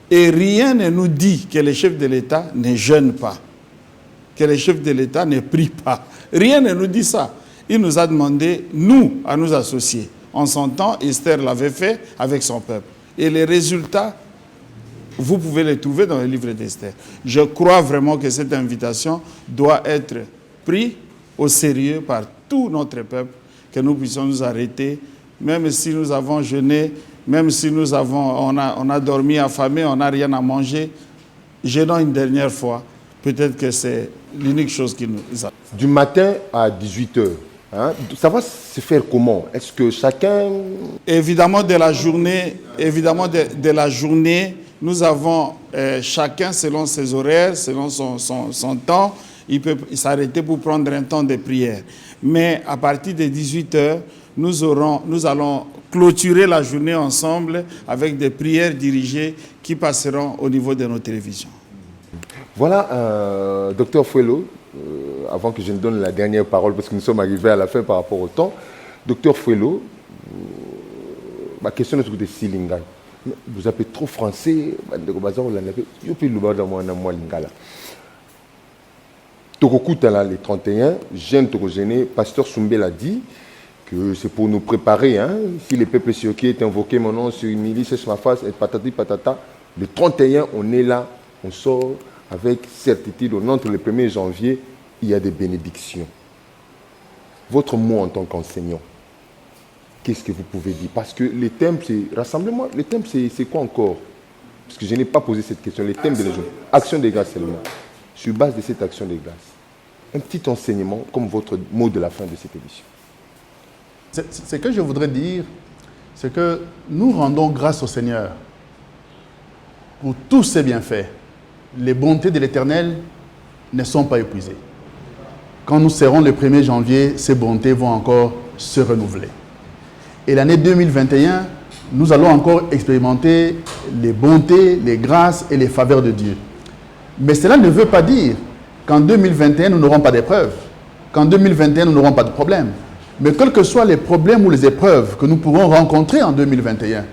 Et rien ne nous dit que les chefs de l'État ne jeûnent pas, que les chefs de l'État ne prient pas. Rien ne nous dit ça. Il nous a demandé, nous, à nous associer. En son temps, Esther l'avait fait avec son peuple. Et les résultats, vous pouvez les trouver dans le livre d'Esther. Je crois vraiment que cette invitation doit être prise au sérieux par tout notre peuple, que nous puissions nous arrêter, même si nous avons jeûné, même si on a dormi affamé, on n'a rien à manger, jeûnons une dernière fois. Peut-être que c'est l'unique chose qui nous a. Du matin à 18h, hein, ça va se faire comment? Est-ce que chacun... Évidemment, de la journée, nous avons chacun selon ses horaires, selon son temps, il peut s'arrêter pour prendre un temps de prière. Mais à partir de 18h, nous allons clôturer la journée ensemble avec des prières dirigées qui passeront au niveau de nos télévisions. Voilà, docteur Fuelo, avant que je ne donne la dernière parole, parce que nous sommes arrivés à la fin par rapport au temps. Docteur Fuelo, ma question est de Silinga. Vous appelez trop français, Tokokuta, les 31, jeune Tokogéné, pasteur Soumbé l'a dit, que c'est pour nous préparer. Hein, si le peuple sur qui est invoqué mon nom, sur une milice, sur ma face, et patati patata, le 31, on est là, on sort avec certitude, entre le 1er janvier, il y a des bénédictions. Votre mot en tant qu'enseignant, qu'est-ce que vous pouvez dire? Parce que les thèmes, c'est rassemblement, les thèmes, c'est quoi encore? Parce que je n'ai pas posé cette question, les thèmes de la journée. Action des grâces seulement. Sur base de cette action des grâces, un petit enseignement comme votre mot de la fin de cette émission. Ce que je voudrais dire, c'est que nous rendons grâce au Seigneur pour tous ses bienfaits. Les bontés de l'Éternel ne sont pas épuisées. Quand nous serons le 1er janvier, ces bontés vont encore se renouveler. Et l'année 2021, nous allons encore expérimenter les bontés, les grâces et les faveurs de Dieu. Mais cela ne veut pas dire qu'en 2021, nous n'aurons pas d'épreuves, qu'en 2021, nous n'aurons pas de problèmes. Mais quels que soient les problèmes ou les épreuves que nous pourrons rencontrer en 2021,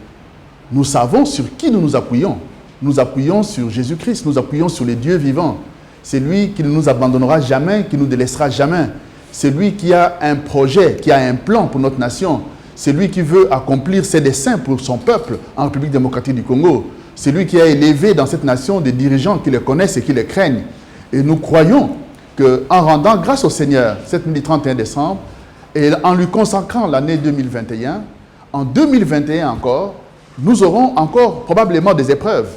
nous savons sur qui nous nous appuyons. Nous appuyons sur Jésus-Christ, nous appuyons sur les dieux vivants. C'est lui qui ne nous abandonnera jamais, qui ne nous délaissera jamais. C'est lui qui a un projet, qui a un plan pour notre nation. C'est lui qui veut accomplir ses desseins pour son peuple en République démocratique du Congo. C'est lui qui a élevé dans cette nation des dirigeants qui le connaissent et qui le craignent. Et nous croyons qu'en rendant grâce au Seigneur, cette nuit du 31 décembre, et en lui consacrant l'année 2021, en 2021 encore, nous aurons encore probablement des épreuves.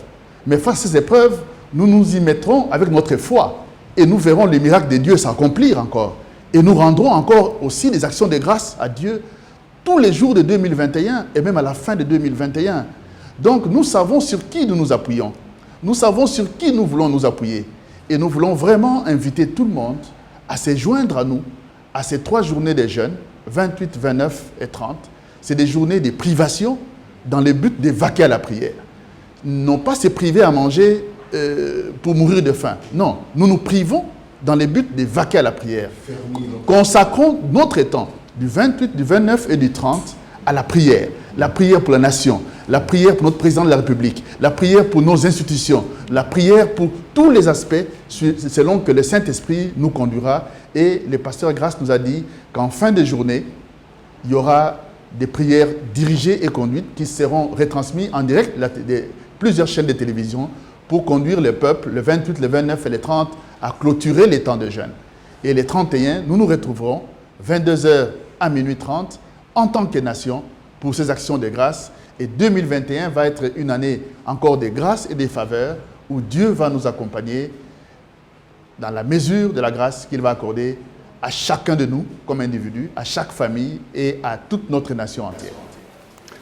Mais face à ces épreuves, nous nous y mettrons avec notre foi. Et nous verrons les miracles de Dieu s'accomplir encore. Et nous rendrons encore aussi des actions de grâce à Dieu tous les jours de 2021 et même à la fin de 2021. Donc nous savons sur qui nous nous appuyons. Nous savons sur qui nous voulons nous appuyer. Et nous voulons vraiment inviter tout le monde à se joindre à nous, à ces 3 journées des jeûnes, 28, 29 et 30. C'est des journées de privation dans le but de vaquer à la prière. Non pas se priver à manger pour mourir de faim. Non, nous nous privons dans le but de vaquer à la prière. Consacrons notre temps du 28, du 29 et du 30 à la prière. La prière pour la nation, la prière pour notre président de la République, la prière pour nos institutions, la prière pour tous les aspects selon que le Saint-Esprit nous conduira. Et le pasteur Grasse nous a dit qu'en fin de journée, il y aura des prières dirigées et conduites qui seront retransmises en direct de plusieurs chaînes de télévision pour conduire le peuple, le 28, le 29 et le 30, à clôturer les temps de jeûne. Et les 31, nous nous retrouverons 22h à minuit 30 en tant que nation pour ces actions de grâce. Et 2021 va être une année encore de grâce et de faveurs où Dieu va nous accompagner dans la mesure de la grâce qu'il va accorder à chacun de nous comme individu, à chaque famille et à toute notre nation entière.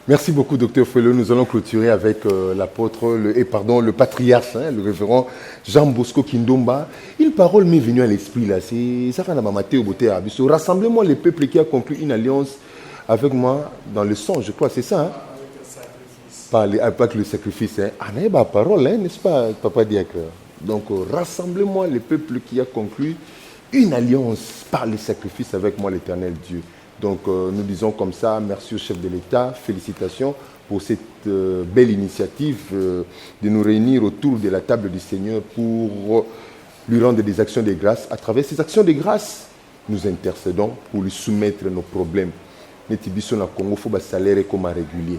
Merci beaucoup, Dr Felo. Nous allons clôturer avec l'apôtre, le patriarche, le révérend Jean Bosco Kindomba. Une parole m'est venue à l'esprit là. C'est ça qu'on a maté au beauté à Abisso. Rassemblez-moi les peuples qui a conclu une alliance avec moi dans le sang, je crois, c'est ça. Hein? Avec le sacrifice. Hein? Ah, mais parole, hein, n'est-ce pas, Papa Diacre? Donc, rassemblez-moi les peuples qui a conclu une alliance par le sacrifice avec moi, l'Éternel Dieu. Donc, nous disons comme ça, merci au chef de l'État, félicitations pour cette belle initiative de nous réunir autour de la table du Seigneur pour lui rendre des actions de grâce. À travers ces actions de grâce, nous intercédons pour lui soumettre nos problèmes. Netibiso na Congo, il faut un salaire comme régulier,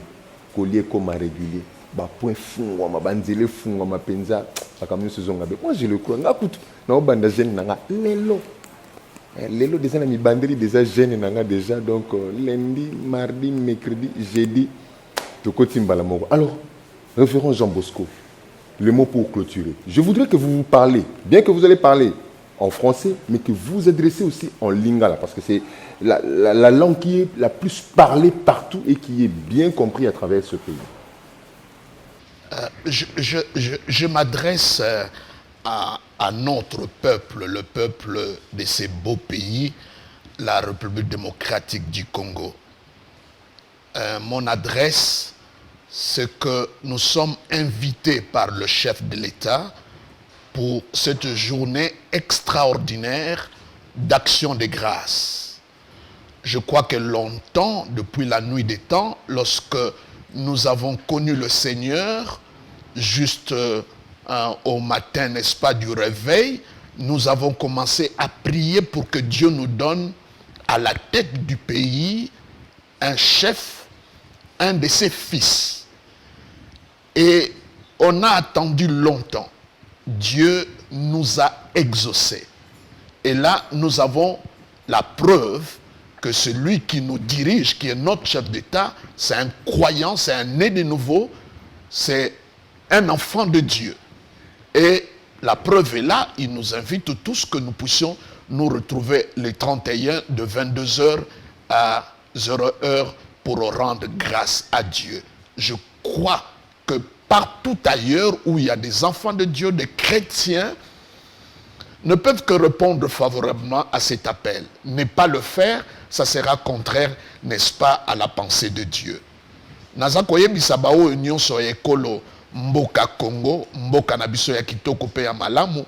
collier comme régulier. Point fou, ma banzele fou, ma penza, moi je le crois. Lelo déjà mi bandeli déjà jeune nanga déjà donc lundi, mardi, mercredi, jeudi to kotimbala moko. Alors, révérend Jean Bosco, le mot pour clôturer. Je voudrais que vous parlez, bien que vous allez parler en français, mais que vous adressez aussi en lingala parce que c'est la langue qui est la plus parlée partout et qui est bien comprise à travers ce pays. Je m'adresse à notre peuple, le peuple de ces beaux pays, la République démocratique du Congo. Mon adresse, c'est que nous sommes invités par le chef de l'État pour cette journée extraordinaire d'action de grâce. Je crois que longtemps, depuis la nuit des temps, lorsque nous avons connu le Seigneur, juste au matin, n'est-ce pas, du réveil, nous avons commencé à prier pour que Dieu nous donne à la tête du pays un chef, un de ses fils. Et on a attendu longtemps. Dieu nous a exaucés. Et là, nous avons la preuve que celui qui nous dirige, qui est notre chef d'État, c'est un croyant, c'est un né de nouveau, c'est un enfant de Dieu. Et la preuve est là, il nous invite tous que nous puissions nous retrouver les 31 de 22h à 0h pour rendre grâce à Dieu. Je crois que partout ailleurs où il y a des enfants de Dieu, des chrétiens, ne peuvent que répondre favorablement à cet appel. Ne pas le faire, ça sera contraire, n'est-ce pas, à la pensée de Dieu. Naza koyebisa bao nyonso ekolo mboka Congo, mboka na biso ya kitoko pe ya malamu,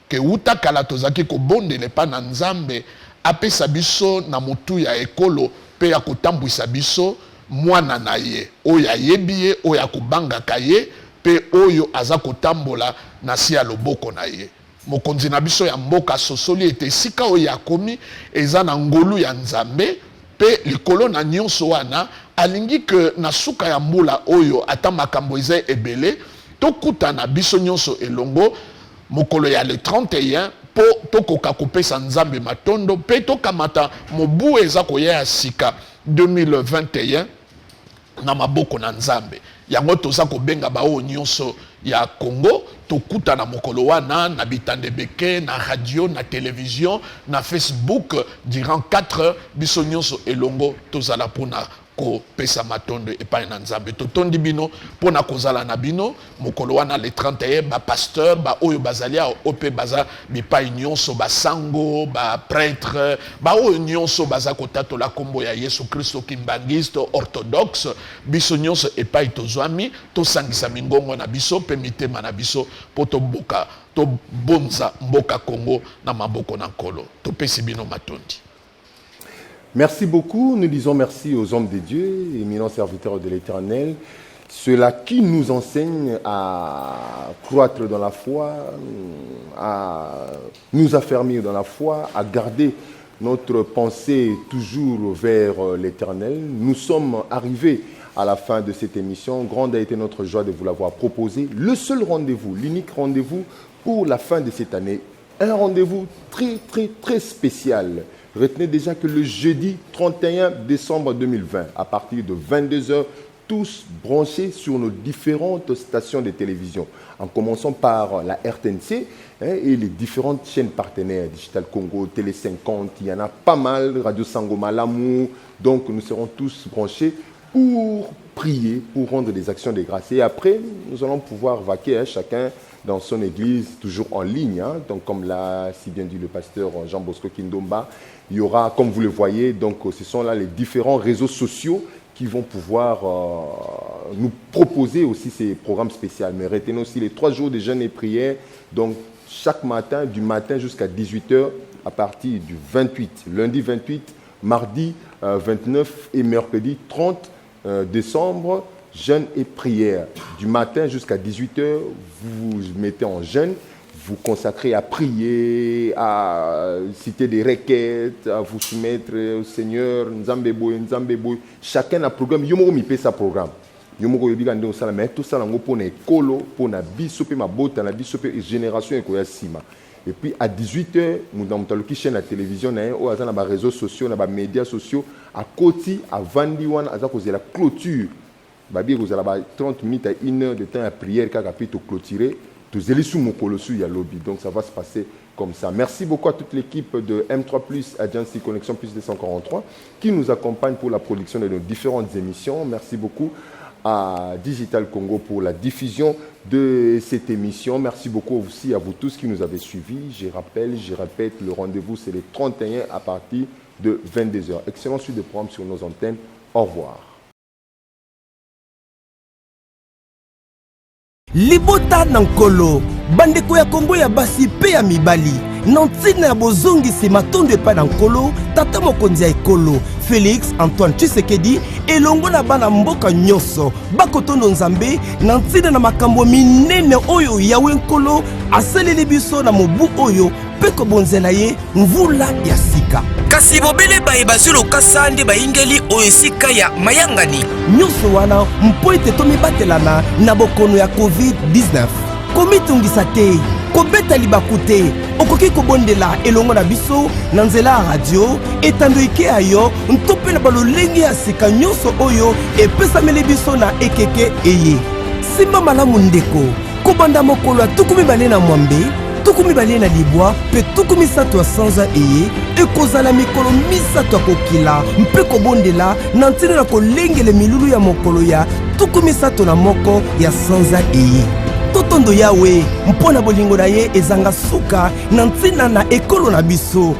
ke uta kala tozaki kobondele pa na Nzambe, apesa biso na motu ya ekolo pe ya kotambwisa biso mwana na ye, oyo ayebi ye, oyo akobangaka ye, pe oyo aza kotambola na si ya loboko na ye. Mokonzi na biso ya mboka sosoli ete sika oyo akomi eza na ngolu ya Nzambe, pe likolo na nyonso wana alingi ke na suka ya mbula oyo ata makambo eza ebele tokuta na biso nyonso elongo mokolo ya le 31 po tokoka kopesa Nzambe matondo pe tokamata mobu eza koya ya sika 2021 na maboko na Nzambe. Yango toza kobenga bao nyonso ya Congo tokuta na mokolo wana na bitande beke na radio na télévision na Facebook durant 4 heures biso nyonso elongo tozala pona ko pesa matondo epai na Nzambe totondi bino pona kozala na bino mokolo wana le 31 ba pasteur ba oyo bazalia ope baza bipai nyonso ba sango ba prêtre ba oyo nyonso baza kotato la kombo ya Yesu Kristo kimbangiste orthodoxe biso nyonso epai tozwami to sangisa mingongo na biso pe mitema na biso poto boka to bonza mboka Congo na maboko na nkolo to pesi bino matondi. Merci beaucoup. Nous disons merci aux hommes de Dieu, éminents serviteurs de l'Éternel, ceux-là qui nous enseignent à croître dans la foi, à nous affermir dans la foi, à garder notre pensée toujours vers l'Éternel. Nous sommes arrivés à la fin de cette émission. Grande a été notre joie de vous l'avoir proposé. Le seul rendez-vous, l'unique rendez-vous pour la fin de cette année. Un rendez-vous très, très, très spécial. Retenez déjà que le jeudi 31 décembre 2020, à partir de 22h, tous branchés sur nos différentes stations de télévision, en commençant par la RTNC et les différentes chaînes partenaires, Digital Congo, Télé 50, il y en a pas mal, Radio Sangoma, L'amour. Donc nous serons tous branchés pour prier, pour rendre des actions de grâce. Et après, nous allons pouvoir vaquer chacun dans son église, toujours en ligne. Donc comme l'a si bien dit le pasteur Jean Bosco Kindomba, il y aura, comme vous le voyez, donc ce sont là les différents réseaux sociaux qui vont pouvoir nous proposer aussi ces programmes spéciaux. Mais retenez aussi les 3 jours de jeûne et prière, donc chaque matin, du matin jusqu'à 18h, à partir du 28, lundi 28, mardi 29 et mercredi 30 décembre, jeûne et prière. Du matin jusqu'à 18h, vous vous mettez en jeûne, vous consacrez à prier, à citer des requêtes, à vous soumettre au Seigneur, Nzambe boy. Chacun a un programme, yomo mi pe sa programme. Yomo yobi gande osala mais tout ça lango pona ekolo, pona biso pe mabota na biso pe génération ekoya sima. Et puis à 18h, nous avons une chaîne à la télévision, nous avons des réseaux sociaux, des médias sociaux. À côté, à Vandiwan, à la clôture. Vous avez 30 minutes à 1 heure de temps à prière, car après tout clôturer. Donc ça va se passer comme ça. Merci beaucoup à toute l'équipe de M3+, Agency Connexion Plus 243, qui nous accompagne pour la production de nos différentes émissions. Merci beaucoup à Digital Congo pour la diffusion de cette émission. Merci beaucoup aussi à vous tous qui nous avez suivis. Je répète, le rendez-vous c'est le 31 à partir de 22h. Excellent suite de programme sur nos antennes. Au revoir. Libota nankolo bandeko ya Kongo ya basi pe ya mibali nantina ya bozongisi matondo epa nankolo tata mokonzi ya ekolo Félix Antoine Tshisekedi elongo na bana mboka nyonso bakotondo Nzambe nantina na makambo minene oyo yawe nkolo asaleli biso na mobu oyo pe kobonzela ye mvula ya sika kasi bobele baye bazilo kasande bayingeli oyo sika ya mayangani nyonso wana mpo ete tomibatelana na bokono ya COVID-19 komitungisa te kobeta libaku te okoki kobondela elongo na biso na nzela ya radio etando ike ayo ntope na balolenge ya sika nyonso oyo epesameli biso na ekeke eye simba malamu ndeko kobanda mokolo ya tukumi bale na mwambe tukumi bale na libwa pe tukumi sato ya sanza eye ekozala mikolo misato ya kokila mpe kobondela na ntina na kolengele milulu ya mokolo ya tukumi sato na moko ya sanza eye totondo yawe mpona bolingo na ye ezanga suka na ntina na ekolo na biso